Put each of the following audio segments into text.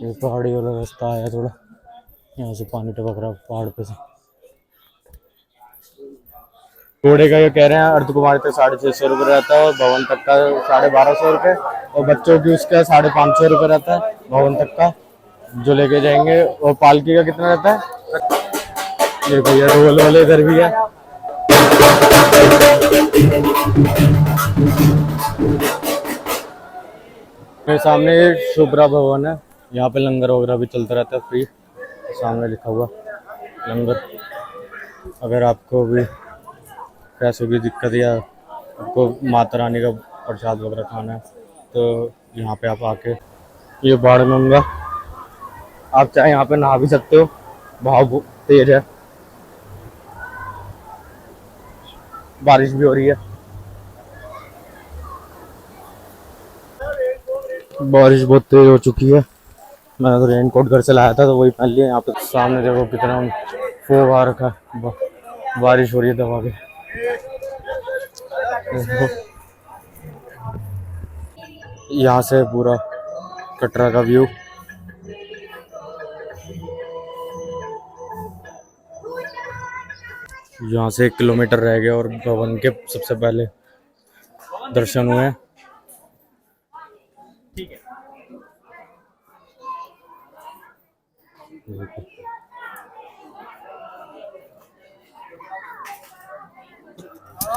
ये पहाड़ी वाला रास्ता आया थोड़ा, यहाँ से पानी टपक रहा पहाड़ पे से। घोड़े का ये कह रहे हैं अर्ध कुमारी तक 650 रुपये रहता है और भवन तक का 1250 रुपये, और बच्चों की उसका 550 रुपये रहता है भवन तक का जो लेके जाएंगे। और पालकी का कितना रहता है? ये भैया ढोल वाले इधर भी है। मेरे सामने शुभ्रा भवन है, यहाँ पे लंगर वगैरह भी चलता रहता है फ्री, सामने लिखा हुआ लंगर। अगर आपको भी पैसों की दिक्कत या आपको माता रानी का प्रसाद वगैरह खाना है तो यहाँ पे आप आके, ये बाढ़ गंगा, आप चाहे यहाँ पे नहा भी सकते हो, बहाव तेज है, बारिश भी हो रही है। बारिश बहुत तेज हो चुकी है, मैंने तो रेनकोट घर से लाया था तो वही पहन लिया। यहाँ पे सामने देखो कितना फोग आ रखा है, बारिश हो रही है दबा के। यहाँ से पूरा कटरा का व्यू, यहाँ से 1 किलोमीटर रह गया और भवन के सबसे पहले दर्शन हुए।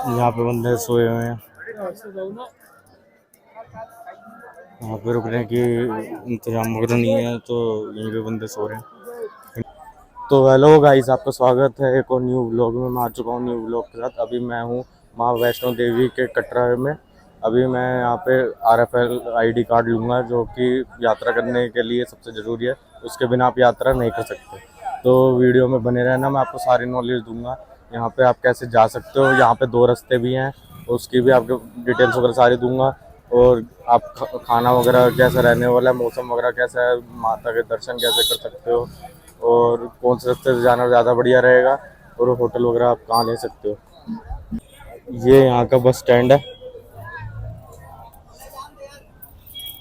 यहाँ पे बंदे सोए हुए हैं, यहाँ पे रुकने की इंतजाम वगैरह नहीं है तो यहीं पे बंदे सो रहे हैं। तो हेलो गाइस, आपका स्वागत है एक और न्यू व्लॉग में। मैं आ चुका हूँ न्यू व्लॉग के साथ। अभी मैं हूँ माँ वैष्णो देवी के कटरा में। अभी मैं यहाँ पे RFL ID कार्ड लूँगा जो कि यात्रा करने के लिए सबसे ज़रूरी है, उसके बिना आप यात्रा नहीं कर सकते। तो वीडियो में बने रहना, मैं आपको सारी नॉलेज दूँगा। यहाँ पे आप कैसे जा सकते हो, यहाँ पे 2 रास्ते भी हैं, उसकी भी आपको डिटेल्स वगैरह सारी दूँगा। और आप खाना वगैरह कैसा रहने वाला है, मौसम वगैरह कैसा है, माता के दर्शन कैसे कर सकते हो, और कौन से रास्ते से जाना ज़्यादा बढ़िया रहेगा, और होटल वगैरह आप कहाँ ले सकते हो। ये यहाँ का बस स्टैंड है,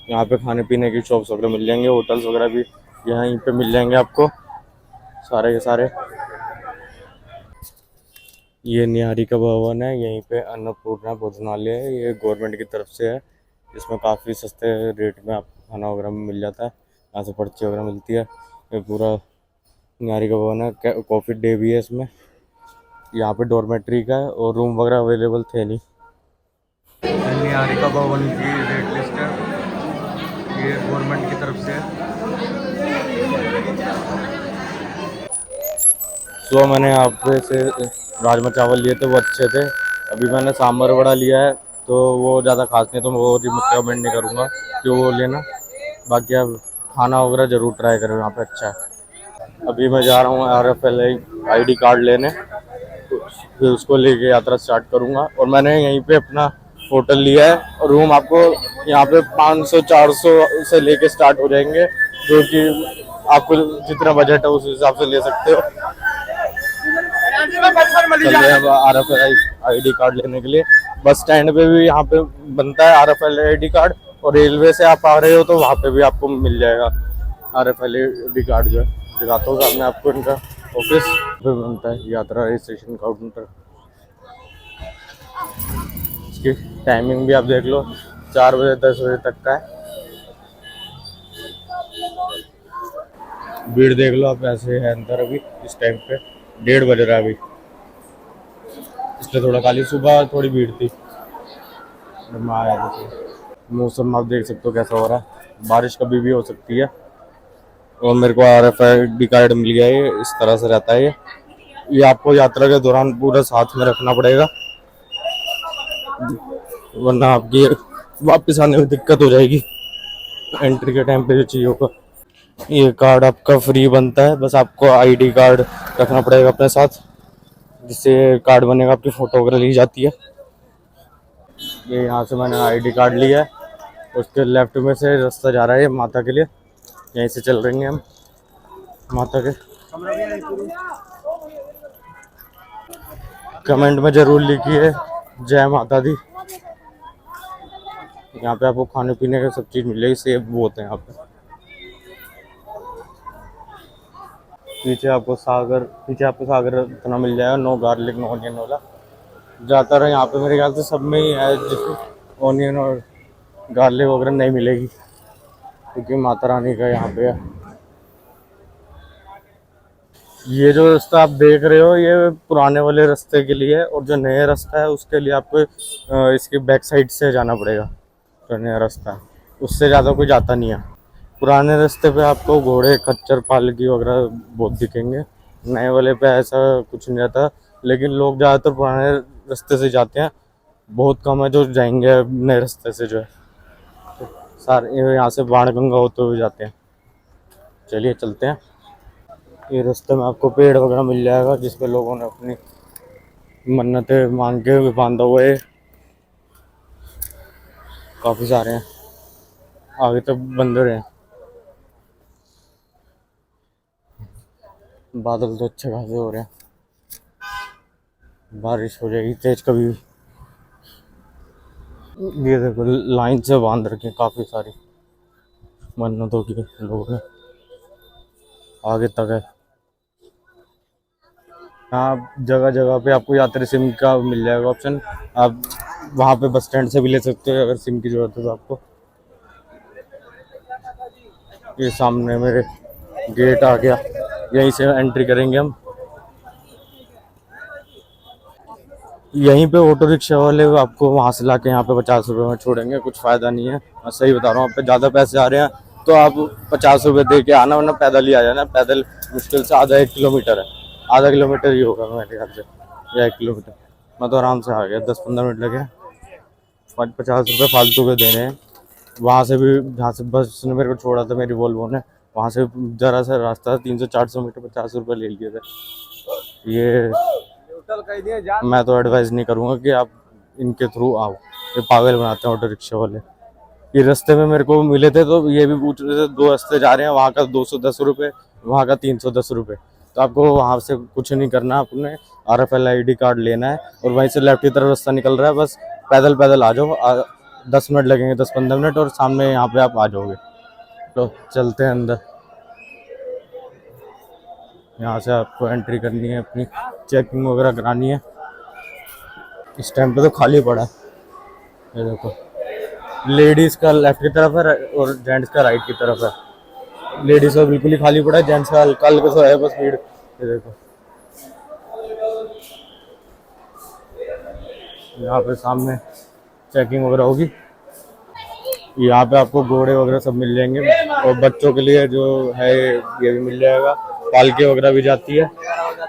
यहाँ पे खाने पीने की शॉप्स वगैरह मिल जाएंगे, होटल्स वगैरह भी यहीं पे मिल जाएंगे आपको सारे के सारे। ये निहारी का भवन है, यहीं पे अन्नपूर्णा भोजनालय है, ये गवर्नमेंट की तरफ से है। इसमें काफ़ी सस्ते रेट में आपको खाना वगैरह मिल जाता है, यहाँ से पर्ची वगैरह मिलती है। ये पूरा निहारी का भवन है, कॉफ़ी डे भी है इसमें। यहाँ पे डॉर्मेट्री का है और रूम वगैरह अवेलेबल थे नहीं। निहारी का भवन की रेट लिस्ट है, ये गवर्नमेंट की तरफ से है। सुबह मैंने यहाँ पे से राजमा चावल लिए थे, वो अच्छे थे। अभी मैंने सांभर वड़ा लिया है तो वो ज़्यादा खास नहीं, तो मैं वो रिकमेंड नहीं करूँगा कि वो लेना। बाकी आप खाना वगैरह ज़रूर ट्राई करो, यहाँ पे अच्छा है। अभी मैं जा रहा हूँ RFL ID कार्ड लेने, फिर उसको लेके यात्रा स्टार्ट करूँगा। और मैंने यहीं पे अपना होटल लिया है, रूम आपको यहाँ पे 500-400 से लेके स्टार्ट हो जाएंगे, जो कि आपको जितना बजट है उस हिसाब से ले सकते हो। चल रहे हैं RFL ID कार्ड लेने के लिए। बस स्टैंड पे भी यहाँ पे बनता है RFL ID कार्ड, और रेलवे से आप आ रहे हो तो वहाँ पे भी आपको मिल जाएगा RFL ID कार्ड। जो है दिखाता हूँ सामने आपको, इनका ऑफिस पे बनता है यात्रा रजिस्ट्रेशन काउंटर। इसकी टाइमिंग भी आप देख लो, 4 बजे 10 बजे तक का है। भीड़ देख लो आप, ऐसे है अंदर अभी इस टाइम पे 1:30 बज रहा है अभी, इसलिए थोड़ा खाली, सुबह थोड़ी भीड़ थी जब मैं आया था। मौसम आप देख सकते हो कैसा हो रहा है, बारिश कभी भी हो सकती है। और मेरे को RFID कार्ड मिल गया है, इस तरह से रहता है ये आपको यात्रा के दौरान पूरा साथ में रखना पड़ेगा, वरना आपकी वापस आने में दिक्कत हो जाएगी। एंट्री के टाइम पे जो चाहिए होगा। ये कार्ड आपका फ्री बनता है, बस आपको ID कार्ड रखना पड़ेगा अपने साथ, जिससे कार्ड बनेगा, आपकी फ़ोटो वगैरह ली जाती है। ये यहाँ से मैंने ID कार्ड लिया है, उसके लेफ्ट में से रास्ता जा रहा है माता के लिए, यहीं से चल रहे हैं हम माता के। कमेंट में ज़रूर लिखिए जय माता दी। यहाँ पे आपको खाने पीने का सब चीज़ मिलेगी, सेब बहुत है यहाँ पे। पीछे आपको सागर इतना मिल जाएगा, नो गार्लिक नो ऑनियन वाला। ज़्यादातर यहाँ पे मेरे ख्याल से सब में ही है, जिसमें ऑनियन और गार्लिक वगैरह नहीं मिलेगी, क्योंकि माता रानी का यहाँ पे है। ये जो रास्ता आप देख रहे हो ये पुराने वाले रास्ते के लिए है, और जो नया रास्ता है उसके लिए आपको इसकी बैक साइड से जाना पड़ेगा। जो नया रास्ता है उससे ज़्यादा कोई जाता नहीं है। पुराने रास्ते पे आपको घोड़े खच्चर पालकी वगैरह बहुत दिखेंगे, नए वाले पे ऐसा कुछ नहीं रहता। लेकिन लोग ज़्यादातर पुराने रास्ते से जाते हैं, बहुत कम है जो जाएंगे नए रास्ते से। जो है तो सारे यहाँ से बाणगंगा होते हुए जाते हैं। चलिए चलते हैं। ये रास्ते में आपको पेड़ वगैरह मिल जाएगा, जिसपे लोगों ने अपनी मन्नतें मांग के बांधा हुआ है। काफ़ी सारे हैं, आगे तक बंदर हैं। बादल तो अच्छे खासे हो रहे हैं, बारिश हो जाएगी तेज कभी भी। ये देखो लाइन से बांध रखी है काफ़ी सारी मन्नतों की लोगों ने, आगे तक है। यहाँ जगह जगह पे आपको यात्री सिम का मिल जाएगा ऑप्शन। आप वहाँ पे बस स्टैंड से भी ले सकते हो अगर सिम की ज़रूरत है तो आपको। ये सामने मेरे गेट आ गया, यहीं से एंट्री करेंगे हम। यहीं पे ऑटो रिक्शा वाले आपको वहाँ से लाके यहाँ पे 50 रुपये में छोड़ेंगे, कुछ फ़ायदा नहीं है। मैं सही बता रहा हूँ, आप पे ज़्यादा पैसे आ रहे हैं तो आप 50 रुपये दे के आना, वरना पैदल ही आ जाना। पैदल मुश्किल से आधा 1 किलोमीटर है, आधा किलोमीटर ही होगा मेरे ख्याल से, या 1 किलोमीटर। मैं तो आराम से आ गया, 10-15 मिनट लगे। 50 रुपये फालतू के देने हैं। वहाँ से भी, जहाँ से बस ने मेरे को छोड़ा था मेरी वोल्वो ने, वहाँ से ज़रा सा रास्ता 300-400 मीटर, 50 रुपये ले लिए थे। ये मैं तो एडवाइस नहीं करूँगा कि आप इनके थ्रू आओ, ये पागल बनाते हैं ऑटो रिक्शा वाले। ये रास्ते में मेरे को मिले थे तो ये भी पूछ रहे थे, 2 रास्ते जा रहे हैं, वहाँ का 210 रुपये, वहाँ का 310 रुपये। तो आपको वहाँ से कुछ नहीं करना, आपने RFL ID कार्ड लेना है और वहीं से लेफ्ट की तरफ रास्ता निकल रहा है, बस पैदल पैदल आ जाओ। 10 मिनट लगेंगे, 10-15 मिनट, और सामने यहाँ पे आप आ जाओगे। तो चलते हैं अंदर। यहाँ से आपको एंट्री करनी है, अपनी चेकिंग वगैरह करानी है। इस टाइम पे तो खाली पड़ा है, ये देखो। लेडीज़ का लेफ्ट की तरफ है और जेंट्स का राइट की तरफ है। लेडीज़ का बिल्कुल ही खाली पड़ा है, जेंट्स का हल्का हल्का सा है बस भीड़। ये देखो यहाँ पे सामने चेकिंग वगैरह होगी। यहाँ पे आपको घोड़े वगैरह सब मिल जाएंगे, और बच्चों के लिए जो है ये भी मिल जाएगा। पालकी वगैरह भी जाती है।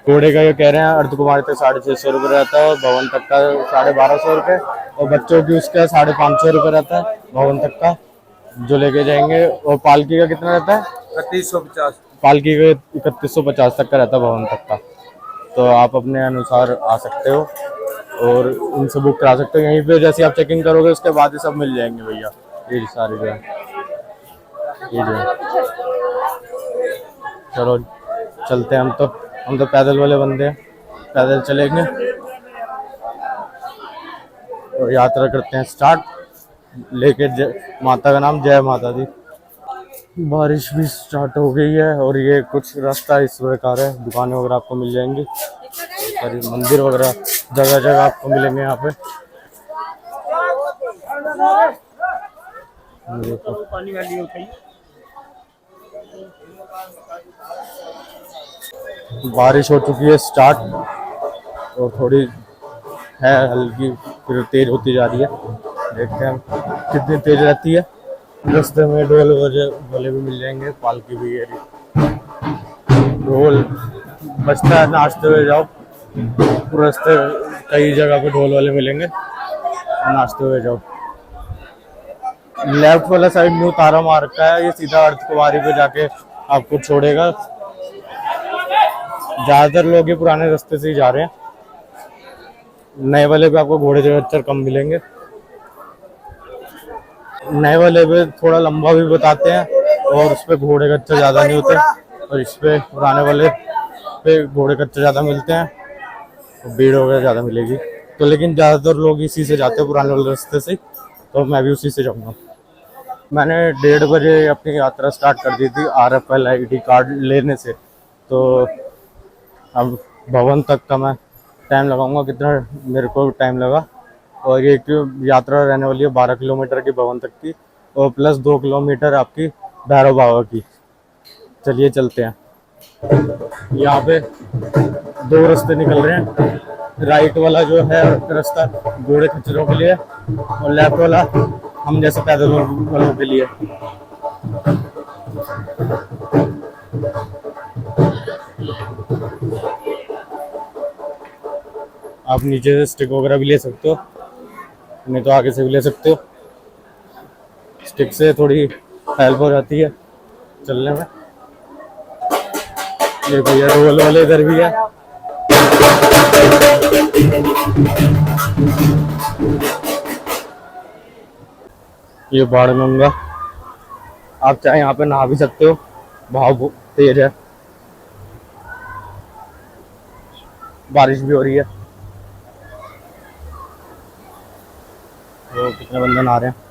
घोड़े का ये कह रहे हैं अर्धकुमारी तक 650 रुपये रहता है, और भवन तक का 1250 रुपये, और बच्चों की उसका 550 रुपये रहता है भवन तक का जो लेके जाएंगे। और पालकी का कितना रहता है? 3150। पालकी का 3150 तक का रहता है भवन तक का। तो आप अपने अनुसार आ सकते हो और इनसे बुक करा सकते हो यहीं पे। जैसे आप चेकिंग करोगे उसके बाद ही सब मिल जाएंगे भैया, ये सारे जो है, ये जो है। चलो चलते हैं हम तो पैदल वाले बंदे हैं, पैदल चलेंगे और यात्रा करते हैं स्टार्ट, लेके माता का नाम जय माता दी। बारिश भी स्टार्ट हो गई है और ये कुछ रास्ता इस प्रकार है। दुकानें वगैरह आपको मिल जाएंगी, मंदिर वगैरह जगह जगह आपको मिलेंगे यहाँ पे। बारिश हो चुकी है स्टार्ट, और थोड़ी है हल्की, फिर तेज होती जा रही है। देखते हैं कितनी तेज रहती है। रास्ते में ढोल वाले भी मिल जाएंगे, पालकी भी है। ढोल बजता है, नाचते हुए जाओ। पूरे रास्ते कई जगह पे ढोल वाले मिलेंगे, नाचते हुए जाओ। लेफ्ट वाला साइड न्यू तारा मार रखा है, ये सीधा अर्धकुमारी पे जाके आपको छोड़ेगा। ज्यादातर लोग ये पुराने रास्ते से ही जा रहे हैं, नए वाले पे आपको घोड़े खच्चर कम मिलेंगे। नए वाले पे थोड़ा लंबा भी बताते हैं और उस पे घोड़े खच्चर ज़्यादा नहीं होते, और इस पे पुराने वाले पे घोड़े खच्चर ज़्यादा मिलते हैं और भीड़ वगैरह ज़्यादा मिलेगी। तो लेकिन ज़्यादातर लोग इसी से जाते हैं, पुराने वाले रास्ते से, तो मैं भी उसी से जाऊँगा। मैंने 1:30 बजे अपनी यात्रा स्टार्ट कर दी थी RFL ID कार्ड लेने से, तो अब भवन तक का मैं टाइम लगाऊंगा, कितना मेरे को टाइम लगा। और ये यात्रा रहने वाली है 12 किलोमीटर की भवन तक की, और प्लस 2 किलोमीटर आपकी भैरव बाबा की। चलिए चलते हैं। यहाँ पे दो रास्ते निकल रहे हैं। राइट वाला जो है रास्ता घोड़े खच्चरों के लिए, और लेफ्ट वाला हम जैसे पैदल वालों के लिए। आप नीचे से स्टिक वगैरह भी ले सकते हो, नहीं तो आगे से भी ले सकते हो। स्टिक से थोड़ी हेल्प हो जाती है चलने में। ये भैया रोल वाले इधर भी है। ये बाण गंगा, आप चाहे यहाँ पे नहा भी सकते हो, बहाव बहुत तेज है, बारिश भी हो रही है। तो कितने बंदे नहा रहे हैं।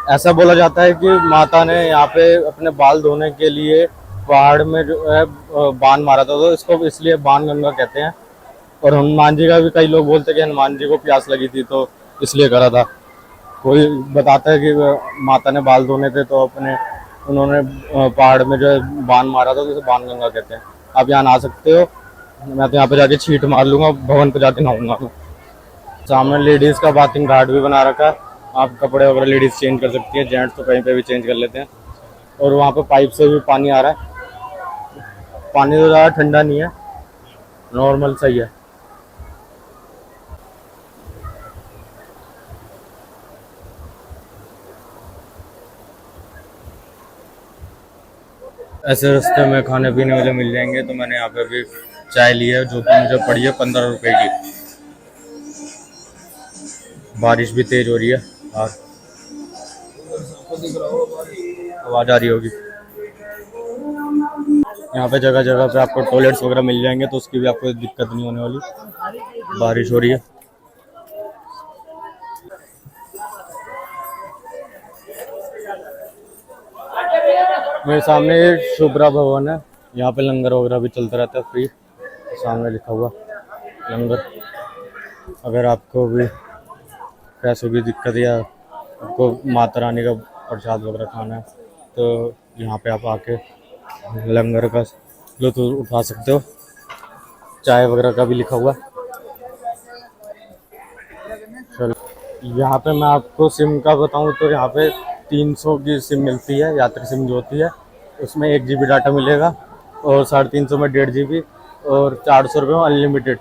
ऐसा बोला जाता है कि माता ने यहाँ पे अपने बाल धोने के लिए पहाड़ में जो है बाण मारा था, तो इसको इसलिए बाण गंगा कहते हैं। और हनुमान जी का भी कई लोग बोलते हैं कि हनुमान जी को प्यास लगी थी तो इसलिए करा था। कोई बताता है कि माता ने बाल धोने थे तो अपने उन्होंने पहाड़ में जो है बाण मारा था, तो इसे बाण गंगा कहते हैं। आप यहाँ नहा सकते हो। मैं तो यहाँ पे जाके छींट मार लूंगा, भवन पे जाके नहाऊंगा मैं। सामने लेडीज का बाथिंग घाट भी बना रखा है। आप कपड़े वगैरह लेडीज चेंज कर सकती है, जेंट्स तो कहीं पे भी चेंज कर लेते हैं। और वहाँ पे पाइप से भी पानी आ रहा है। पानी तो ज़्यादा ठंडा नहीं है, नॉर्मल सही है। ऐसे रास्ते में खाने पीने वाले मिल जाएंगे। तो मैंने यहाँ पे भी चाय ली है, जो कि मुझे पड़ी है 15 रुपए की। बारिश भी तेज हो रही है और आवाज आ रही होगी। यहाँ पे जगह जगह पे आपको टॉयलेट्स वगैरह मिल जाएंगे, तो उसकी भी आपको दिक्कत नहीं होने वाली। बारिश हो रही है। मेरे सामने शुभ्रा भवन है, यहाँ पे लंगर वगैरह भी चलता रहता है फ्री। सामने लिखा हुआ लंगर। अगर आपको भी पैसों की दिक्कत या आपको माता रानी का प्रसाद वगैरह खाना है, तो यहाँ पे आप आके लंगर का लुत्फ उठा सकते हो। चाय वगैरह का भी लिखा हुआ। चलो, यहाँ पे मैं आपको सिम का बताऊँ तो यहाँ पे 300 की सिम मिलती है, यात्री सिम जो होती है। उसमें 1 GB डाटा मिलेगा, और 350 में 1.5 GB, और 400 रुपये में अनलिमिटेड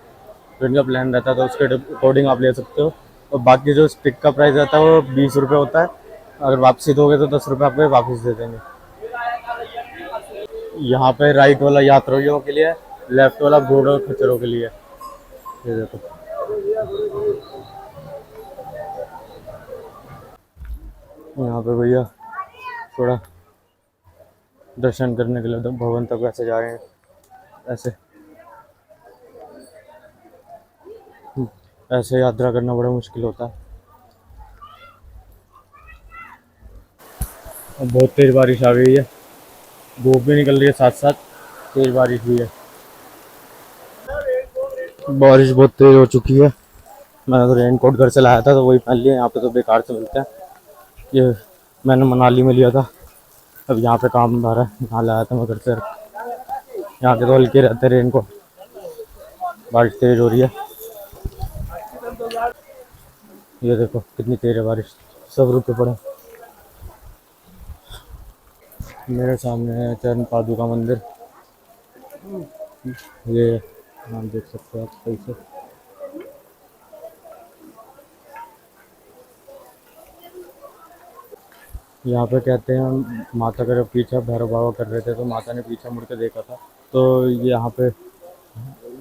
तो इनका प्लान रहता है। तो उसके अकॉर्डिंग आप ले सकते हो। और बाकी जो स्टिक का प्राइस रहता है वो 20 रुपये होता है। अगर वापसी दोगे तो 10 रुपये आपको वापस दे देंगे। यहाँ पे राइट वाला यात्रियों के लिए, लेफ्ट वाला घोड़ों खच्चरों के लिए। ये देखो, यहाँ पे भैया थोड़ा दर्शन करने के लिए तो भवन तक ऐसे जा रहे हैं। ऐसे ऐसे यात्रा करना बड़ा मुश्किल होता है। और बहुत तेज बारिश आ गई है, धूप भी निकल रही है, साथ साथ तेज बारिश भी है। बारिश बहुत तेज हो चुकी है। मैंने तो रेन कोट घर से लाया था, तो वही पहन लिया। यहाँ पे तो बेकार से मिलते हैं। ये मैंने मनाली में लिया था, अब यहाँ पे काम आ रहा है, यहाँ लाया था मैं घर से। यहाँ के तो हल्के रहते हैं रेन कोट। बारिश तेज हो रही है। ये देखो कितनी तेज है बारिश, सब रुके पड़े। मेरे सामने है चरण पादुका मंदिर। ये आप देख सकते हो आप सही से। यहाँ पे कहते हैं माता का जब पीछा भैरव बाबा कर रहे थे, तो माता ने पीछा मुड़ के देखा था, तो ये यहाँ पे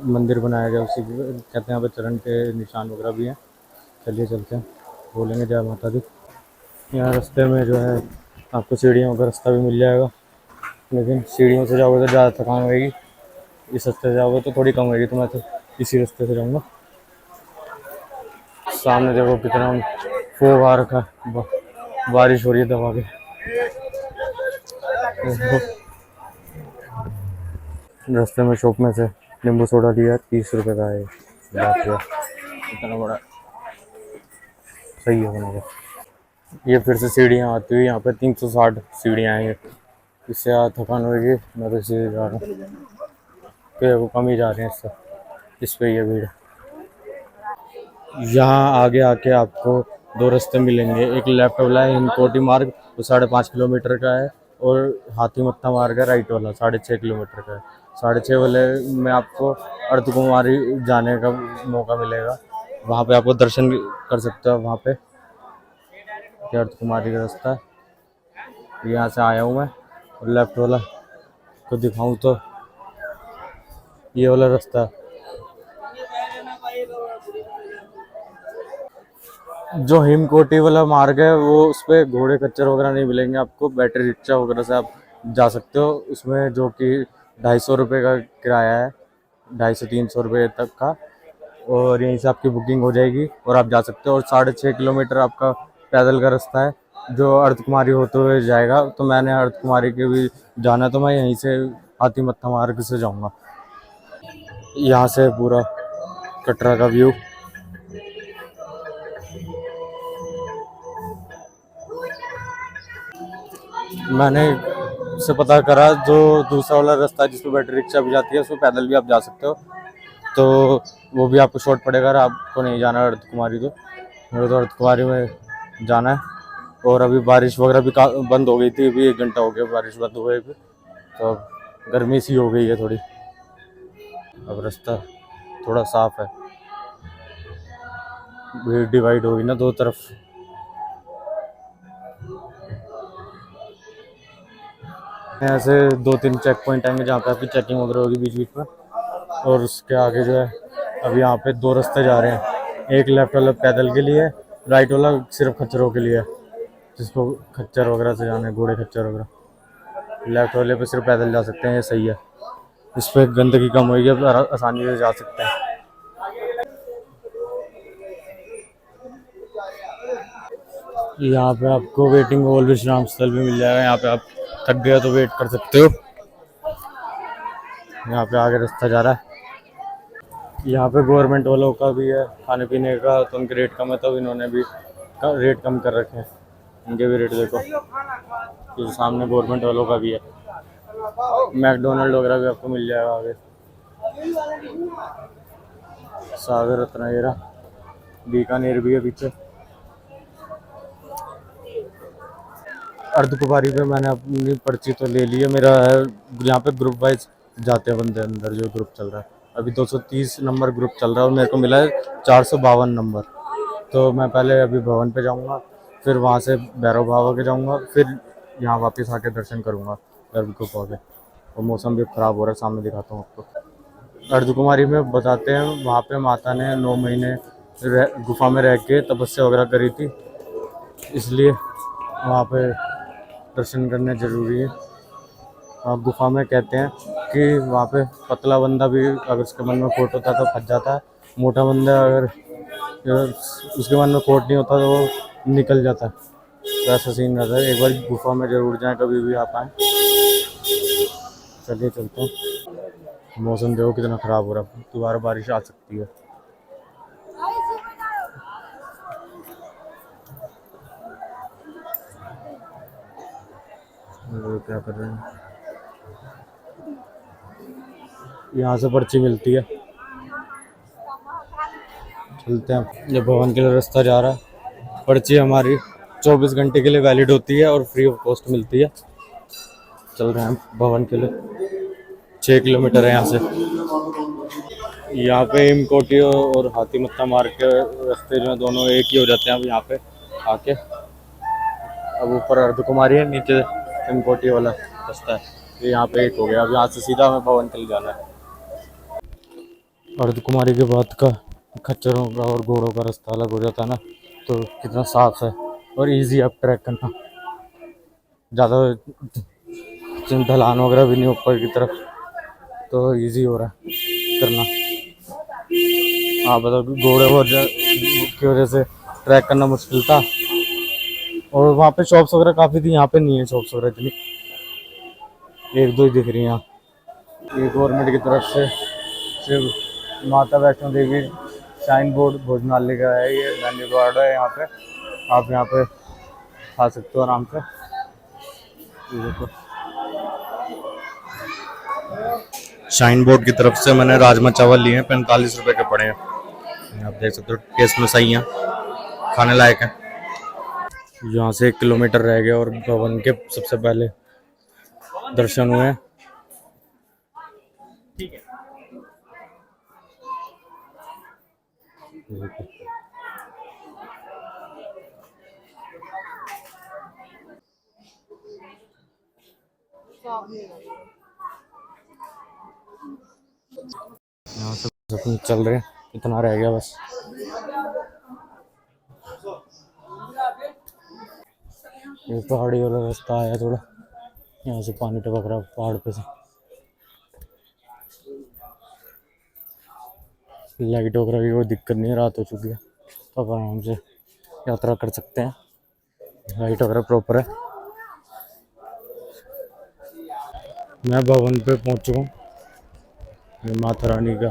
मंदिर बनाया गया। उसी कहते हैं यहाँ पे चरण के निशान वगैरह भी हैं। चलिए चलते हैं, बोलेंगे जय माता दी। यहाँ रास्ते में जो है आपको सीढ़ियों का रास्ता भी मिल जाएगा, लेकिन सीढ़ियों से जाओगे तो ज़्यादा थकान होगी। इस रास्ते से जाओगे तो थोड़ी कम होगी। तो मैं तो इसी रास्ते से जाऊँगा। सामने देखो कितना फोग आ रखा है, बारिश हो रही है दबा के। रास्ते में शॉप में से नींबू सोडा लिया, 30 रुपए का है। बाप रे, इतना बड़ा, सही है बना। ये फिर से सीढ़ियाँ आती हुई, यहाँ पे 360 सीढ़ियाँ हैं। इससे थकान होगी, मैं तो इसे जा रहा हूँ, तो वो कम ही जा रहे हैं इससे, इस पे ये भीड़। यहाँ आगे आके आपको दो रास्ते मिलेंगे, एक लेफ्ट वाला है हिमकोटी मार्ग, वो 5.5 किलोमीटर का है, और हाथी मत्था मार्ग है राइट वाला, 6.5 किलोमीटर का है। 6.5 वाले में आपको अर्धकुमारी जाने का मौका मिलेगा, वहाँ पे आपको दर्शन कर सकते हो। वहाँ पे ये अर्धकुमारी का रास्ता है, यहाँ से आया हूँ मैं। और लेफ्ट वाला को दिखाऊँ तो ये वाला रास्ता है। जो हिमकोटी वाला मार्ग है वो, उस पर घोड़े खच्चर वगैरह नहीं मिलेंगे आपको, बैटरी रिक्शा वगैरह से आप जा सकते हो, उसमें जो कि 250 रुपये का किराया है, 250-300 रुपये तक का, और यहीं से आपकी बुकिंग हो जाएगी और आप जा सकते हो। और 6.5 किलोमीटर आपका पैदल का रास्ता है जो अर्धकुमारी होते हुए जाएगा। तो मैंने अर्धकुमारी के भी जाना, तो मैं यहीं से हाथी मत्था मार्ग से जाऊँगा। यहाँ से पूरा कटरा का व्यू। मैंने से पता करा, जो दूसरा वाला रास्ता है जिसपे बैटरी रिक्शा भी जाती है, उसमें पैदल भी आप जा सकते हो, तो वो भी आपको शॉर्ट पड़ेगा। अगर आपको नहीं जाना अर्धकुमारी, तो मेरे तो अर्धकुमारी में जाना है। और अभी बारिश वगैरह भी बंद हो गई थी, अभी 1 घंटा हो गया बारिश बंद हुए भी, तो अब गर्मी सी हो गई है थोड़ी, अब रास्ता थोड़ा साफ है। भीड़ डिवाइड होगी ना दो तरफ। ऐसे 2-3 चेक पॉइंट आएंगे जहाँ पे आपकी चेकिंग वगैरह होगी बीच बीच में। और उसके आगे जो है, अभी यहाँ पे 2 रास्ते जा रहे हैं, एक लेफ्ट वाला पैदल के लिए, राइट वाला सिर्फ खच्चरों के लिए, जिसको खच्चर वगैरह से जाना है, घोड़े खच्चर वगैरह। लेफ्ट वाले पे सिर्फ पैदल जा सकते हैं, ये सही है, इस पर गंदगी कम होगी, अब आसानी से जा सकते हैं। यहाँ पे आपको वेटिंग हॉल विश्राम स्थल भी मिल जाएगा, यहाँ पे आप थक गए तो वेट कर सकते हो। यहाँ पे आगे रास्ता जा रहा है, यहाँ पे गवर्नमेंट वालों का भी है खाने पीने का, तो उनके रेट कम है, तो इन्होंने भी रेट कम कर रखे हैं। इनके भी रेट देखो, तो सामने गवर्नमेंट वालों का भी है। मैकडोनल्ड वगैरह भी आपको मिल जाएगा आगे। सागर रत्नागिरा, बीकानेर भी है पीछे। अर्धकुमारी पे मैंने अपनी पर्ची तो ले ली है, मेरा है यहाँ पे ग्रुप वाइज जाते हैं बंदे अंदर, जो ग्रुप चल रहा है अभी 230 नंबर ग्रुप चल रहा है, और मेरे को मिला है 452 नंबर। तो मैं पहले अभी भवन पे जाऊँगा, फिर वहाँ से भैरव बाबा के जाऊँगा, फिर यहाँ वापस आके दर्शन करूँगा गर्भगृह आगे। और मौसम भी ख़राब हो रहा है, सामने दिखाता हूँ आपको। अर्धकुमारी में बताते हैं, वहाँ पे माता ने 9 महीने गुफा में रह के तपस्या वगैरह करी थी, इसलिए वहाँ पे दर्शन करने ज़रूरी है। आप गुफा में कहते हैं कि वहाँ पे पतला बंदा भी अगर उसके मन में खोट होता है तो फंस जाता है, मोटा बंदा अगर उसके मन में खोट नहीं होता तो वो निकल जाता है। तो ऐसा सीन रहता है, एक बार गुफा में ज़रूर जाएं कभी भी आप आएँ। चलिए चलते हैं। मौसम देखो कितना ख़राब हो रहा है, दोबारा बारिश आ सकती है। क्या कर रहे हैं, यहाँ से पर्ची मिलती है, चलते हैं। ये भवन के लिए रास्ता जा रहा है, पर्ची हमारी 24 घंटे के लिए वैलिड होती है और फ्री ऑफ कॉस्ट मिलती है। चल रहे हैं भवन के लिए, 6 किलोमीटर है यहाँ से। यहाँ पे हिमकोटी और हाथी मत्था मार्ग के रास्ते जो है दोनों एक ही हो जाते हैं अब यहाँ पे आके। अब ऊपर अर्धकुमारी है, नीचे हिमकोटी वाला रास्ता है, ये यहाँ पे एक हो गया। अब यहाँ से सीधा हमें भवन के लिए जाना है। अर्धकुमारी के बाद का खच्चरों का और घोड़ों का रास्ता अलग हो जाता है ना, तो कितना साफ है और इजी अब ट्रैक करना, ज़्यादा ढलान वगैरह भी नहीं ऊपर की तरफ, तो इजी हो रहा है करना। हाँ बताओ, घोड़े की वजह से ट्रैक करना मुश्किल था। और वहाँ पे शॉप्स वगैरह काफ़ी थी, यहाँ पे नहीं है शॉप्स वगैरह इतनी। एक दो ही दिख रही हैं यहाँ। ये गवर्नमेंट की तरफ से सिर्फ माता वैष्णो देवी साइन बोर्ड भोजनालय का है, ये मेन्यू कार्ड है यहाँ पे। आप यहाँ पे खा सकते हो आराम से। ये देखो शाइन बोर्ड की तरफ से मैंने राजमा चावल लिए हैं, 45 रुपए के पड़े हैं। आप देख सकते हो टेस्ट में सही है, खाने लायक है। यहाँ से 1 किलोमीटर रह गया और भवन के सबसे पहले दर्शन हुए हैं। यहाँ से अपन चल रहे हैं, इतना रह गया बस। ये पहाड़ी वाला रास्ता आया थोड़ा, यहाँ से पानी टपक रहा पहाड़ पे से। लाइट वगैरह की कोई दिक्कत नहीं है, रात हो चुकी है तो आप आराम से यात्रा कर सकते हैं। लाइट वगैरह प्रॉपर है। मैं भवन पे पहुंच चुका हूँ, ये माता रानी का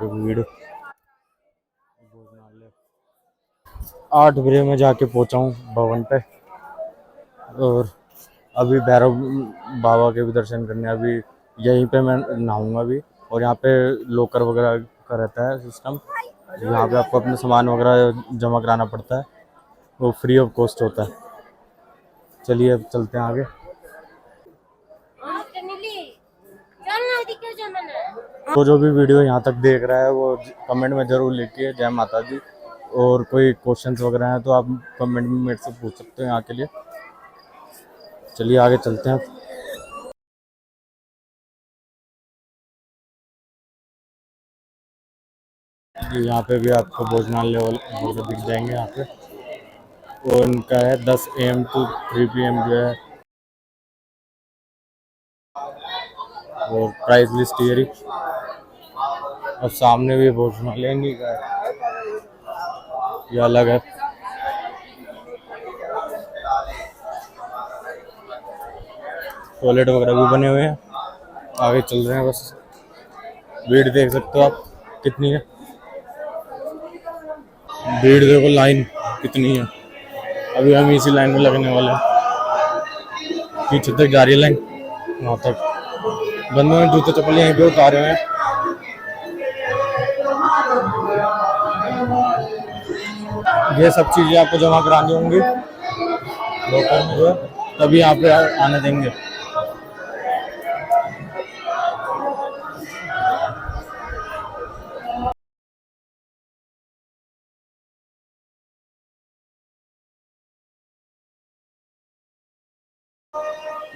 भीड़। 8 बजे में जाके पहुंचा हूँ भवन पे, और अभी भैरव बाबा के भी दर्शन करने अभी यहीं पे मैं नहाऊंगा अभी। और यहाँ पे लॉकर वगैरह का रहता है सिस्टम, यहाँ पे आपको अपने सामान वगैरह जमा कराना पड़ता है, वो फ्री ऑफ कॉस्ट होता है। चलिए अब चलते हैं आगे। तो जो भी वीडियो यहाँ तक देख रहा है वो कमेंट में ज़रूर लिखिए जय माता दी, और कोई क्वेश्चंस वगैरह हैं तो आप कमेंट में मेरे से पूछ सकते हो यहाँ के लिए। चलिए आगे चलते हैं। यहाँ पे भी आपको भोजनालय वगैरह दिख जाएंगे यहाँ पे, और इनका है 10 AM to 3 PM जो है, और प्राइस लिस्ट ये रही। और सामने भी भोजनालय नहीं का है, ये अलग है। टॉयलेट वगैरह भी बने हुए हैं। आगे चल रहे हैं बस। भीड़ देख सकते हो आप कितनी है, भीड़ देखो, लाइन कितनी है। अभी हम इसी लाइन में लगने वाले हैं, पीछे तक जा रही है लाइन, वहाँ तक। बंदों ने जूते चप्पल यहीं पे उतारे हुए हैं। ये सब चीज़ें आपको जमा करानी होंगी लोकर में जो है, तभी यहाँ पे आने देंगे।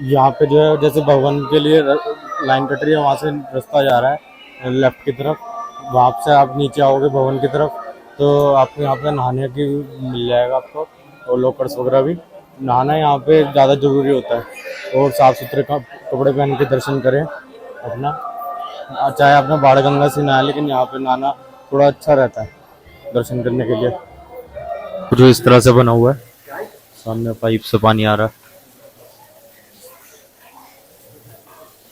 यहाँ पे जो है जैसे भवन के लिए लाइन कट रही है, वहाँ से रास्ता जा रहा है लेफ्ट की तरफ, वहाँ से आप नीचे आओगे भवन की तरफ तो आपको यहाँ पे नहाने की मिल जाएगा आपको, और लॉकर्स वगैरह भी। नहाना यहाँ पे ज़्यादा ज़रूरी होता है, और साफ़ सुथरे कपड़े पहन के दर्शन करें अपना, चाहे आपने बाण गंगा से नहाया, लेकिन यहाँ पे नहाना थोड़ा अच्छा रहता है दर्शन करने के लिए। कुछ इस तरह से बना हुआ है, सामने पाइप से पानी आ रहा है,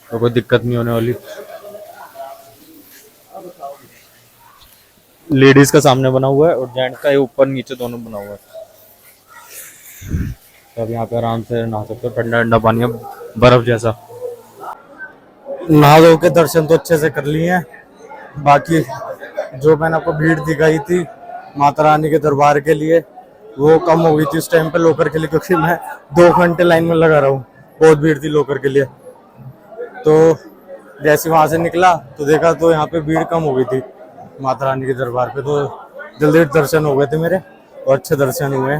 तो कोई दिक्कत नहीं होने वाली। लेडीज का सामने बना हुआ है और जेंट्स का ऊपर नीचे दोनों बना हुआ है, तो अब यहाँ पे आराम से नहा सकते हो। ठंडा ठंडा पानी है, बर्फ जैसा। नहा धो के दर्शन तो अच्छे से कर लिए हैं, बाकी जो मैंने आपको भीड़ दिखाई थी माता रानी के दरबार के लिए वो कम हो गई थी उस टाइम पे लोकर के लिए, क्योंकि मैं 2 घंटे लाइन में लगा रहा हूँ, बहुत भीड़ थी लोकर के लिए। तो जैसे वहाँ से निकला तो देखा तो यहाँ पे भीड़ कम हो गई थी माता रानी के दरबार पे, तो जल्दी दर्शन हो गए थे मेरे और अच्छे दर्शन हुए।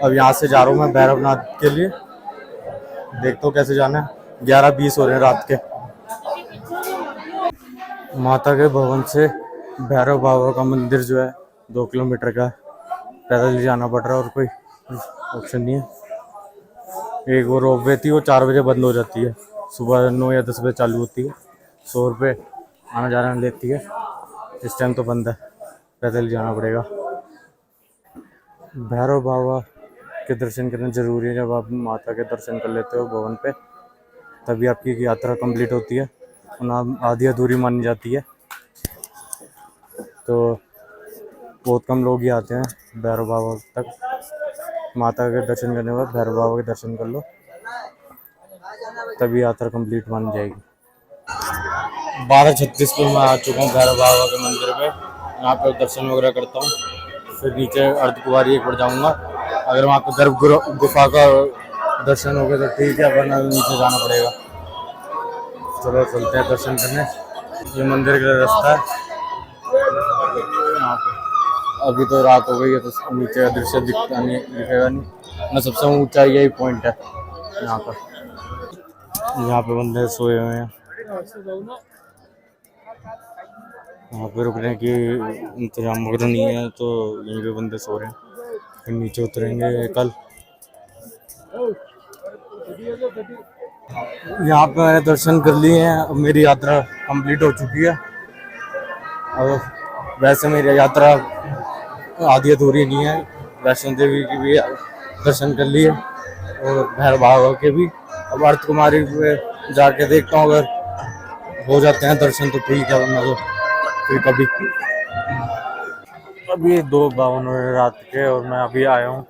अब यहाँ से जा रहा हूँ मैं भैरवनाथ के लिए, देखता हूँ कैसे जाना है। 11:20 हो रहे हैं रात के। माता के भवन से भैरव बाबा का मंदिर जो है 2 किलोमीटर का, पैदल ही जाना पड़ रहा है और कोई ऑप्शन नहीं है। एक वो रोपवे थी, वो 4 बजे बंद हो जाती है, सुबह 9 या 10 बजे चालू होती है। 100 रुपये आना जाना लेती है, इस टाइम तो बंद है, पैदल जाना पड़ेगा। भैरव बाबा के दर्शन करना जरूरी है। जब आप माता के दर्शन कर लेते हो भवन पे, तभी आपकी यात्रा कंप्लीट होती है, वरना आधी अधूरी मानी जाती है। तो बहुत कम लोग ही आते हैं भैरव बाबा तक। माता के दर्शन करने के बाद भैरव बाबा के दर्शन कर लो, तभी यात्रा कंप्लीट मानी जाएगी। 12:36 पे मैं आ चुका हूँ भैरव बाबा के मंदिर पे। यहाँ पे दर्शन वगैरह करता हूँ, फिर नीचे अर्धकुंवारी एक बार जाऊँगा। अगर वहाँ पे गर्भ गुफा का दर्शन हो गया तो ठीक है, वरना नीचे जाना पड़ेगा। चलो चलते हैं दर्शन करने। ये मंदिर का रास्ता है यहाँ पे। अभी तो रात हो गई है तो नीचे का दृश्य दिखता नहीं, दिखेगा नहीं। मैं सबसे ऊंचा यही पॉइंट है यहाँ पर। यहाँ पे बंदे सोए हुए हैं, वहाँ पे रुकने की इंतजाम वगैरह नहीं है, तो यहीं पे बंदे सो रहे हैं। फिर नीचे उतरेंगे कल। यहाँ पे मैंने दर्शन कर लिए हैं, अब मेरी यात्रा कंप्लीट हो चुकी है। अब वैसे मेरी यात्रा आधी अधूरी नहीं है। वैष्णो देवी की भी दर्शन कर लिए और भैरव बाबा के भी। अब अर्थ कुमारी पे जाके देखता हूँ, अगर हो जाते हैं दर्शन तो ठीक है, वरना तो फिर कभी। अभी 2:52 हो रहे रात के और मैं अभी आया हूँ,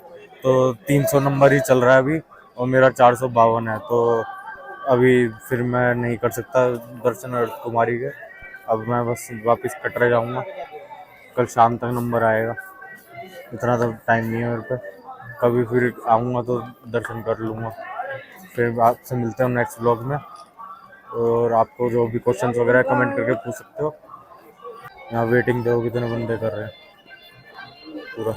तो 300 नंबर ही चल रहा है अभी, और मेरा 452 है। तो अभी फिर मैं नहीं कर सकता दर्शन अर्थ कुमारी के। अब मैं बस वापस कटरा जाऊँगा, कल शाम तक नंबर आएगा। इतना तो टाइम नहीं है मेरे पे, कभी फिर आऊँगा तो दर्शन कर लूँगा। फिर आपसे मिलते हैं नेक्स्ट व्लॉग में, और आपको जो भी क्वेश्चंस वगैरह कमेंट करके पूछ सकते हो। यहाँ वेटिंग देखो कितने बंदे कर रहे हैं पूरा।